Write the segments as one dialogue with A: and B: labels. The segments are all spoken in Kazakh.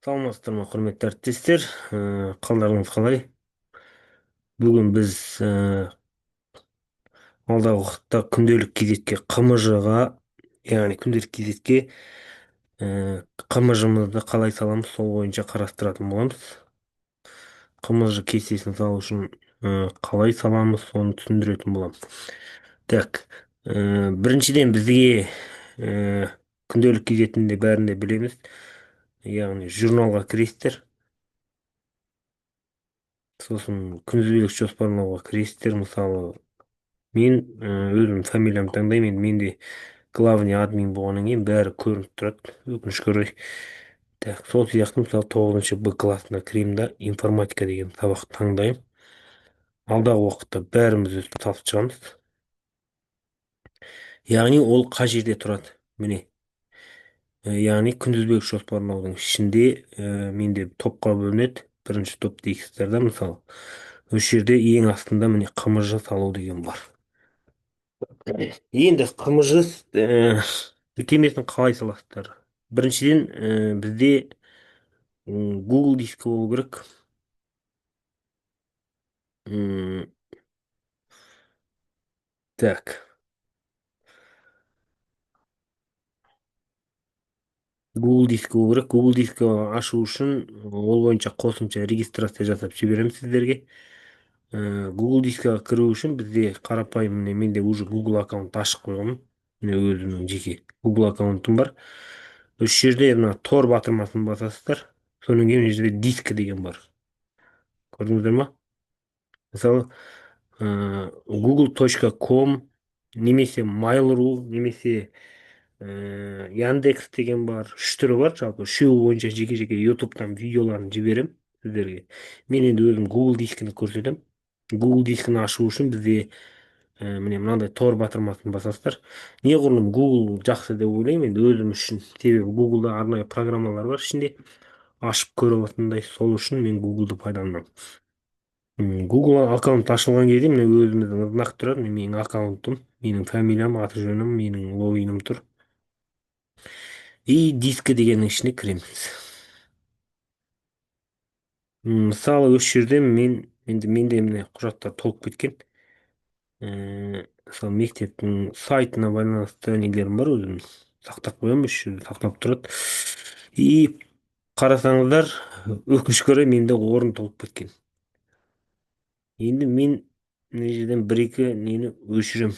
A: Саламатсыздар ма, құрметті әріптестер. Қалдарыңыз қалай? Бүгін біз алдағы уақытта күнделік кезетке қа, яғни күнделік кезетке қымыжымызды қалай саламыз, сол бойынша қарастыратын боламыз. Қымыз кестесін салу үшін қалай саламыз, соны түсіндіретін боламыз. Так, біріншіден бізге күнделік кезетінде бәрін де білеміз. Яғни журналға кіресіздер. Сосын күнтізбелік жоспарлауға кіресіздер. Мысалы, мен өзім фамилиямды таңдаймын. Енді менде главный админ болғаннан кейін бәрі көрініп тұрады, өкінішке орай. Так, сол сияқты мысалы 9-шы Б классына кіремін да информатика деген сабақ таңдаймын. Алдағы уақытта бәріміз өстіп салып шығамыз. Яғни ол қай жерде тұрады? Міне. Яғни күнтізбелік жоспарлаудың ішінде менде топқа бөлінеді. Бірінші топ дейсіздер да, мысалы. Осы жерде ең астында міне қымыз салу деген бар. Енді қымыз сілтемесін қалай саласыздар? Біріншіден бізде Google дискі болу керек. М, Так, Google дискі болу керек. Google дискі ашу үшін ол бойынша қосымша регистрация жасап жіберемін сіздерге. Google дискіге кіру үшін бізде қарапайым, міне менде уже Google аккаунт ашық қойғанмын. Міне өзімнің жеке Google аккаунтым бар. Осы жерде мына Tor батырмасын басасыздар. Содан кейін мына жерде дискі деген бар. Көрдіңіздер ма? Мысалы, google.com немесе mail.ru немесе Яндекс деген бар. Үш түрі бар, жалпы үшеуі бойынша жеке-жеке ютубтан видеоларын жіберемін сіздерге. Мен енді өзім Google дискіні көрсетемін. Google дискіні ашу үшін бізде міне мынандай Tor батырмасын басасыздар. Неғұрлым Google жақсы деп ойлаймын енді өзім үшін. Себебі Google'да арнайы программалар бар ішінде. Ашып көре алатындай, сол үшін мен Google'ды пайдаланамын. Google аккаунт ашылған кезде міне өзіміздің знак тұрады. Менің аккаунтым, менің фамилиям, аты жөнім, менің логиным тұр. И дискі дегеннің ішіне кіреміз. Мысалы, осы жерде менде міне құжаттар толып кеткен. Мысалы, мектептің сайтына байланысты нелерім бар өзім. Сақтап қоямын, осы жерде сақтап тұрады. И қарасаңыздар, өкінішке орай менде орын толып кеткен. Енді мен мына жерден бір-екі нені өшірем.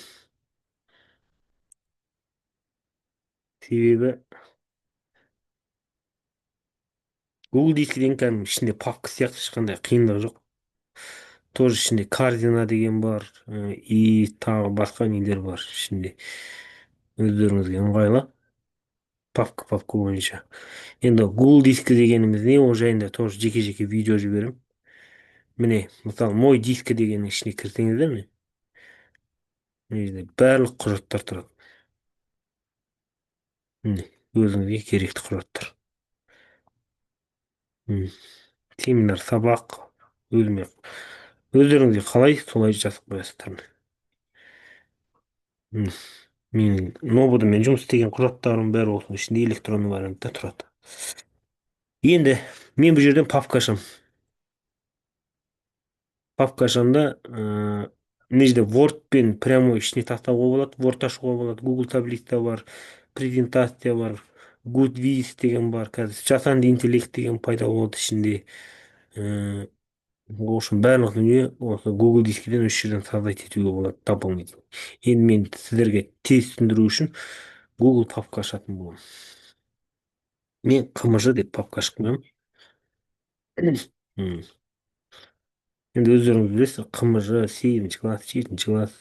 A: Себебі Google дискіден кәдімгі ішінде папка сияқты ешқандай қиындығы жоқ. Тоже ішінде кардина деген бар. И тағы басқа нелер бар ішінде. Өздеріңізге ыңғайлы. Папка бойынша. Енді Google дискі дегеніміз не? Ол жайында тоже жеке-жеке видео жіберем. Міне, мысалы, мой дискі дегеннің ішіне кірсеңіздер міне. Мына жерде барлық құжаттар тұрады. Міне, өзіңізге керекті құжаттар. Семинар, сабақ, өзіме. Өздеріңізге қалай солай жазып қоясыздар. Менің ноутбугыммен жұмыс істеген құжаттарым бәрі осының ішінде электронды вариантта тұрады. Енді мен бұл жерден папка ашамын. Папка ашамда мына жерде Wordпен прямой ішіне тастауға болады. Word ашуға болады. Google таблица бар, презентация бар, Goodwiz деген бар. Қазір жасанды интеллект деген пайда болды ішінде. В общем, барлық дүние осы Google дискіден осы жерден создать етуге болады дополнительно. Енді мен сіздерге тез түсіндіру үшін Google папка ашатын боламын. Мен қымжы деп папка ашып қоямын. М. Енді өздеріңіз білесіз, қымжы 7-ші класс, 7-ші класс.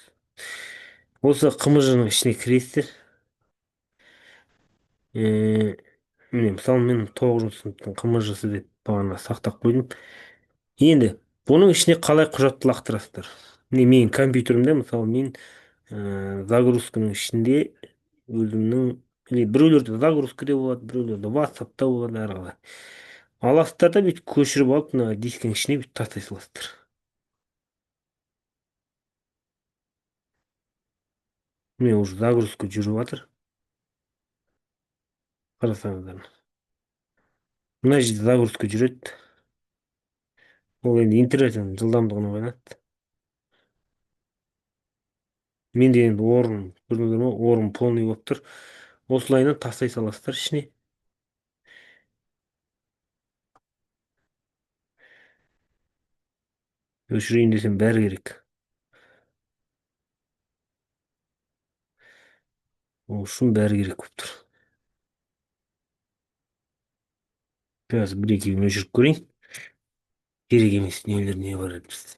A: Осы қымжының ішіне кіресіздер. Міне, мысалы, мен 9-ші сыныптың қымжысы деп бағана сақтап қойдым. Енді бұның ішіне қалай құжатты лақтырасыздар? Міне менің компьютерімде, мысалы, мен загрузканың ішінде өзімнің, біреулерде загрузкаде болады, біреулерде WhatsApp'та болады, әрқалай. Аласыздар да бүйтіп көшіріп алып, мына дискінің ішіне бүйтіп тастай саласыздар. Міне уже загрузка жүріп жатыр. Қарасаңыздар. мына жерде загрузка жүрөт. Ол енді интернеттің жылдамдығына байланысты. Менде енді орын, көрдіңдер ма? Орын полный болып тұр. Осылайынан тастай саласыздар ішіне. Өшірейін десем бәрі керек. Ол үшін бәрі керек болып тұр. Қазір бір екеуін өшіріп көрейін. Керек емес нелер не бар еді бізде.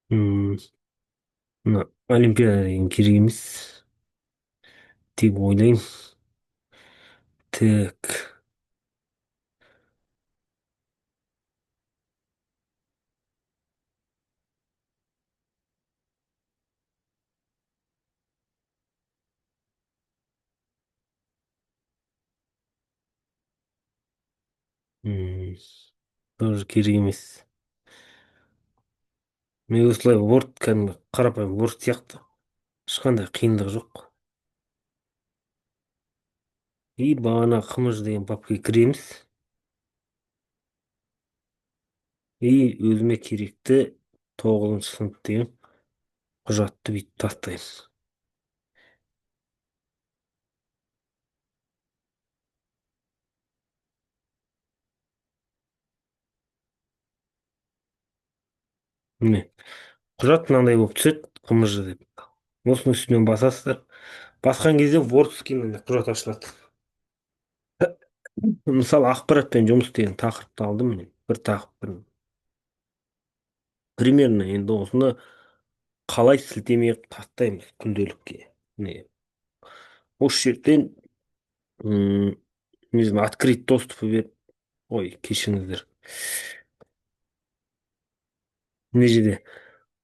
A: М, мына Олимпиада деген керек емес. Тек ойлаймын. Так. М, тоже керек емес. Мен осылай Word кәдімгі қарапайым Word сияқты. Ешқандай қиындығы жоқ. И бағана қымыз деген папкаға кіреміз. И өзіме керекті 9 сынып деген құжатты бүйтіп тастаймыз. Міне құжат мынандай болып түседі. Қымыз деп. Осының үстінен басасыздар. Басқан кезде Wordский міне құжат ашылады. Мысалы ақпаратпен жұмыс деген тақырыпты алдым мен. Бір тақырып. Примерно енді осыны қалай сілтеме тастаймыз күнделікке. Міне осы жерден м, не знаю, открыть доступы беріп, ой, кешіріңіздер. Мына жерде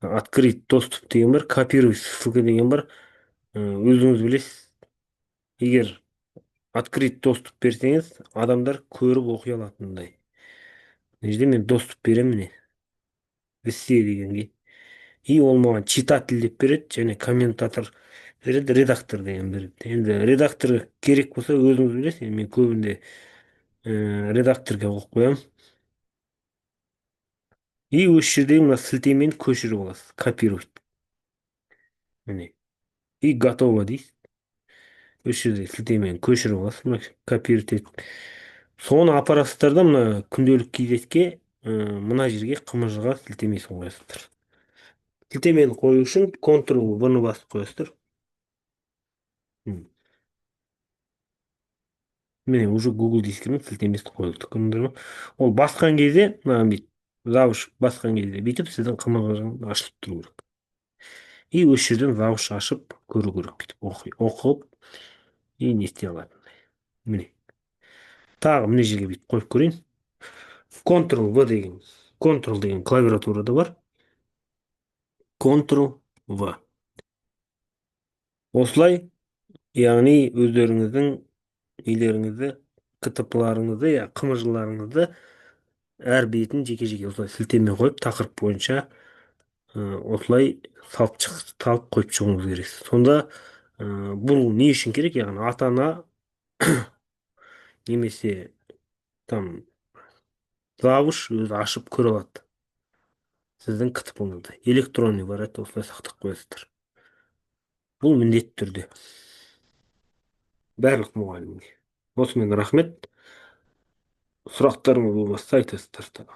A: открыть доступ деген бар, копировать ссылка деген бар. Өзіңіз білесіз, егер открыть доступ берсеңіз, адамдар көріп оқи алатындай. Мына жерде мен доступ беремін міне. Все дегенге. И ол маған читатель деп береді, және комментатор береді, редактор деген береді. Енді редактор керек болса өзіңіз білесіз, енді мен көбінде редакторға қойып қоямын. И осы жердегі мына сілтемені көшіріп аласыз. Копировать. Міне. И готово дейсіз. Осы жерде сілтемені көшіріп аласыз. Мына копировать етіп. Соны апарасыздар да мына күнделік кейзетке мына жерге қымызға сілтемесін қоясыздар. Сілтемені қою үшін Ctrl-V-ны басып қоясыздар. М. Міне уже Google дискінің сілтемесі қойылды. Көрдіңдер ме? Ол басқан кезде мына бүйтіп завуч басқан кезде бүйтіп сіздің қымызыңыз ашылып тұру керек. И осы жерден завуч ашып көру керек бүйтіп оқып и не істей алады. Міне. Тағы мына жерге бүйтіп қойып көрейін. Ctrl-V деген. Ctrl деген клавиатурада бар. Ctrl-V. Осылай, яғни өздеріңіздің нелеріңізді, КТП-ларыңызды, я қымыжыларыңызды әр бетін жеке-жеке осылай сілтеме қойып, тақырып бойынша осылай салып қойып шығуыңыз керексіз. Сонда бұл не үшін керек? Яғни ата-ана немесе там завуч өзі ашып көре алады. Сіздің КТП-ңызды. Электронный бар еді, осылай сақтап қоясыздар. Бұл міндетті түрде. Барлық мұғалімге. Осымен рахмет. Сұрақтарыңыз болмаса айтасыздар.